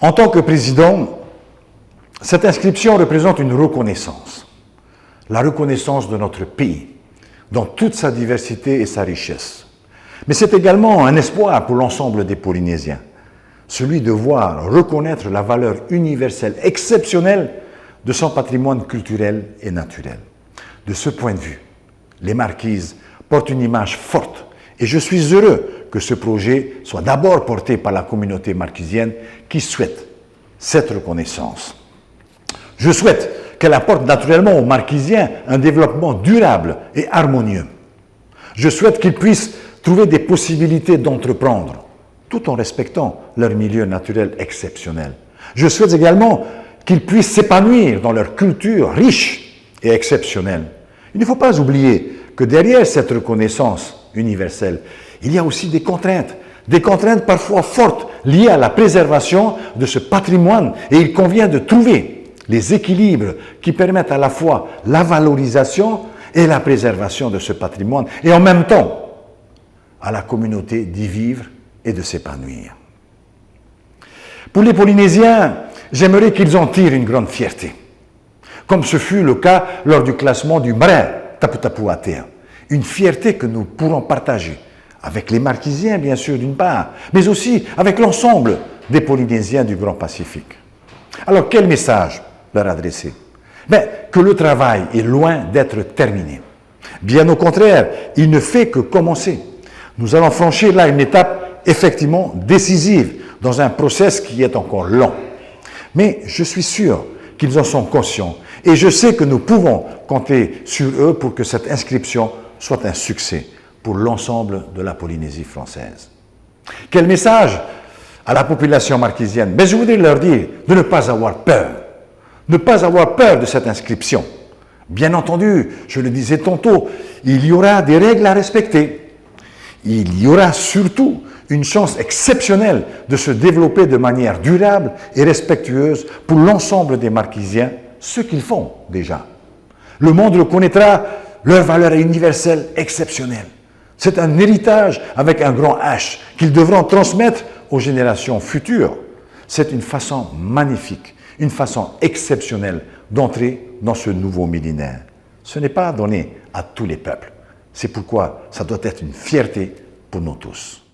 En tant que président, cette inscription représente une reconnaissance. La reconnaissance de notre pays, dans toute sa diversité et sa richesse. Mais c'est également un espoir pour l'ensemble des Polynésiens, celui de voir reconnaître la valeur universelle exceptionnelle de son patrimoine culturel et naturel. De ce point de vue, les Marquises portent une image forte et je suis heureux que ce projet soit d'abord porté par la communauté marquisienne qui souhaite cette reconnaissance. Je souhaite qu'elle apporte naturellement aux Marquisiens un développement durable et harmonieux. Je souhaite qu'ils puissent trouver des possibilités d'entreprendre, tout en respectant leur milieu naturel exceptionnel. Je souhaite également qu'ils puissent s'épanouir dans leur culture riche et exceptionnelle. Il ne faut pas oublier que derrière cette reconnaissance universelle, il y a aussi des contraintes parfois fortes liées à la préservation de ce patrimoine et il convient de trouver les équilibres qui permettent à la fois la valorisation et la préservation de ce patrimoine et en même temps à la communauté d'y vivre et de s'épanouir. Pour les Polynésiens, j'aimerais qu'ils en tirent une grande fierté, comme ce fut le cas lors du classement du Brin Tapu-Tapu Atea. Une fierté que nous pourrons partager avec les Marquisiens, bien sûr, d'une part, mais aussi avec l'ensemble des Polynésiens du Grand Pacifique. Alors, quel message leur adresser? Que le travail est loin d'être terminé. Bien au contraire, il ne fait que commencer. Nous allons franchir là une étape effectivement décisive dans un processus qui est encore long. Mais je suis sûr qu'ils en sont conscients et je sais que nous pouvons compter sur eux pour que cette inscription soit un succès pour l'ensemble de la Polynésie française. Quel message à la population marquisienne? Je voudrais leur dire de ne pas avoir peur. Ne pas avoir peur de cette inscription. Bien entendu, je le disais tantôt, il y aura des règles à respecter. Il y aura surtout une chance exceptionnelle de se développer de manière durable et respectueuse pour l'ensemble des Marquisiens, ce qu'ils font déjà. Le monde reconnaîtra leur valeur universelle exceptionnelle. C'est un héritage avec un grand H qu'ils devront transmettre aux générations futures. C'est une façon magnifique, une façon exceptionnelle d'entrer dans ce nouveau millénaire. Ce n'est pas donné à tous les peuples. C'est pourquoi ça doit être une fierté pour nous tous.